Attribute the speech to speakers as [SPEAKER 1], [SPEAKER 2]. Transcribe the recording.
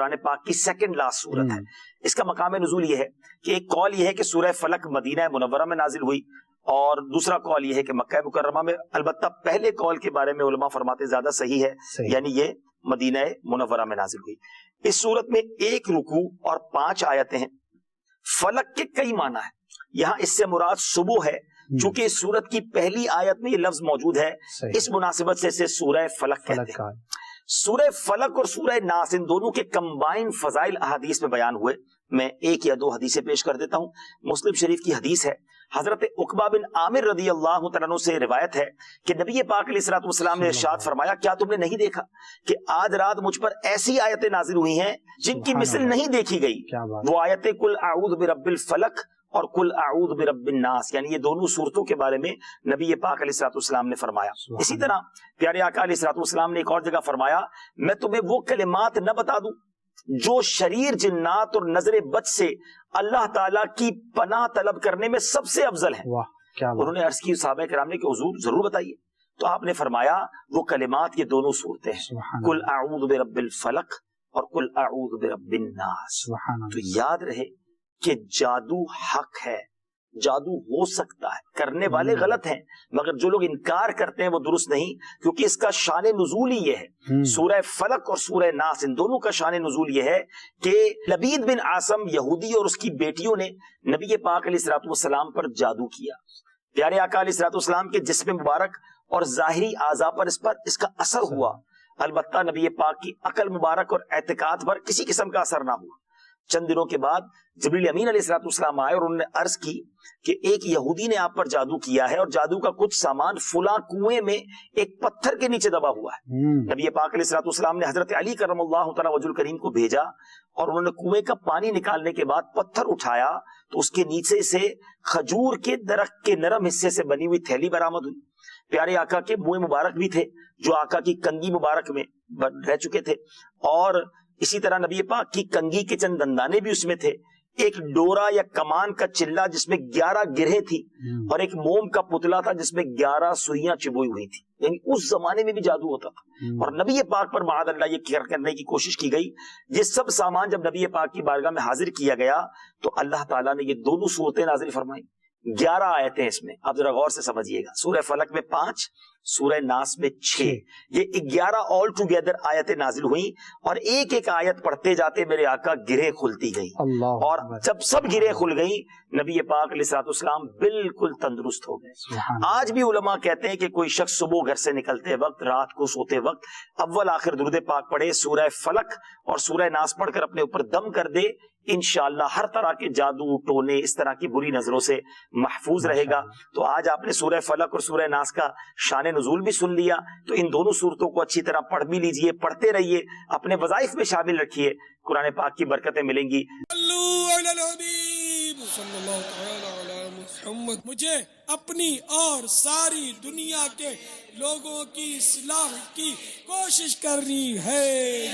[SPEAKER 1] قرآن پاک کی second last سورت ہے. اس کا مقام نزول یہ ہے کہ ایک قول یہ ہے کہ سورہ فلق مدینہ منورہ میں نازل ہوئی، اور دوسرا قول یہ ہے کہ مکہ مکرمہ میں. البتہ پہلے قول کے بارے میں علماء فرماتے زیادہ صحیح ہے، یعنی یہ مدینہ منورہ میں نازل ہوئی. اس سورت میں 1 رکوع اور 5 آیتیں ہیں. فلق کے کئی معنی ہیں. یہاں اس سے مراد صبح ہے، چونکہ اس سورت کی پہلی آیت میں یہ لفظ موجود ہے، اس مناسبت سے اسے سورہ فلق کہتے ہیں. سورہ فلق اور سورہ ناس ان دونوں کے کمبائن فضائل احادیث میں بیان ہوئے. میں 1 یا 2 حدیثیں پیش کر دیتا ہوں. مسلم شریف کی حدیث ہے، حضرت عقبہ بن عامر رضی اللہ تعالیٰ عنہ سے روایت ہے کہ نبی پاک علیہ الصلوۃ والسلام نے ارشاد فرمایا، کیا تم نے نہیں دیکھا کہ آج رات مجھ پر ایسی آیتیں نازل ہوئی ہیں جن کی مثل نہیں دیکھی گئی. وہ آیتیں قل اعوذ برب الفلق اور قل اعوذ برب الناس، یعنی یہ دونوں صورتوں کے بارے میں نبی پاک علیہ الصلوۃ والسلام نے فرمایا. اسی طرح پیارے آقا علیہ الصلوۃ والسلام نے ایک اور جگہ فرمایا، میں تمہیں وہ کلمات نہ بتا دوں جو شریر جنات اور نظر بد سے اللہ تعالیٰ کی پناہ طلب کرنے میں سب سے افضل ہیں. انہوں نے عرض کی صحابہ کرام نے کہ حضور ضرور بتائیے. تو آپ نے فرمایا وہ کلمات یہ دونوں صورتیں ہیں، قل اعوذ برب الفلق اور قل اعوذ برب الناس. تو یاد رہے کہ جادو حق ہے، جادو ہو سکتا ہے، کرنے والے غلط ہیں، مگر جو لوگ انکار کرتے ہیں وہ درست نہیں، کیونکہ اس کا شان نزول ہی یہ ہے. سورہ فلق اور سورہ ناس ان دونوں کا شان نزول یہ ہے کہ لبید بن عاصم یہودی اور اس کی بیٹیوں نے نبی پاک علیہ الصلوۃ والسلام پر جادو کیا. پیارے آقا علیہ الصلوۃ والسلام کے جسم مبارک اور ظاہری اعضاء پر اس کا اثر ہوا، البتہ نبی پاک کی عقل مبارک اور اعتقاد پر کسی قسم کا اثر نہ ہوا. چند دنوں کے بعد جبریل امین علیہ الصلوۃ والسلام آئے اور انہوں نے عرض کی کہ ایک یہودی نے آپ پر جادو کیا ہے اور جادو کا کچھ سامان فلاں کنویں میں ایک پتھر کے نیچے دبا ہوا ہے. نبی پاک علیہ الصلوۃ والسلام نے حضرت علی کرم اللہ تعالی وجہ الکریم کو بھیجا اور انہوں نے کنویں کا پانی نکالنے کے بعد پتھر اٹھایا تو اس کے نیچے سے کھجور کے درخت کے نرم حصے سے بنی ہوئی تھیلی برآمد ہوئی. پیارے آقا کے منہ مبارک بھی تھے جو آقا کی کنگھی مبارک میں رہ چکے تھے، اور اسی طرح نبی پاک کی کنگھی کے چند دندانے بھی اس میں تھے. ایک ڈورا یا کمان کا چلا جس میں 11 گرہیں تھی، اور ایک موم کا پتلا تھا جس میں 11 سوئیاں چبوئی ہوئی تھی. یعنی اس زمانے میں بھی جادو ہوتا تھا، اور نبی پاک پر معاذ اللہ یہ کرنے کی کوشش کی گئی. یہ سب سامان جب نبی پاک کی بارگاہ میں حاضر کیا گیا تو اللہ تعالیٰ نے یہ دونوں صورتیں نازل فرمائی. 11 آیتیں اس میں، آپ ذرا غور سے سمجھیے گا. سورہ فلق میں 5، سورہ ناس میں 6، یہ 11 آل ٹوگیدر آیتیں نازل ہوئیں، اور ایک ایک آیت پڑھتے جاتے میرے آقا گرہیں کھلتی گئیں، اور جب سب گرہیں کھل گئیں نبی پاک علیہ الصلوۃ والسلام بالکل تندرست ہو گئے. آج بھی علماء کہتے ہیں کہ کوئی شخص صبح گھر سے نکلتے وقت، رات کو سوتے وقت اول آخر درود پاک پڑھے، سورہ فلق اور سورہ ناس پڑھ کر اپنے اوپر دم کر دے، انشاءاللہ ہر طرح کے جادو ٹونے اس طرح کی بری نظروں سے محفوظ رہے گا. تو آج آپ نے سورہ فلق اور سورہ ناس کا شان نزول بھی سن لیا، تو ان دونوں صورتوں کو اچھی طرح پڑھ بھی لیجئے، پڑھتے رہیے، اپنے وظائف میں شامل رکھیے، قرآن پاک کی برکتیں ملیں گی.
[SPEAKER 2] مجھے اپنی اور ساری دنیا کے لوگوں کی اصلاح کی کوشش کرنی ہے.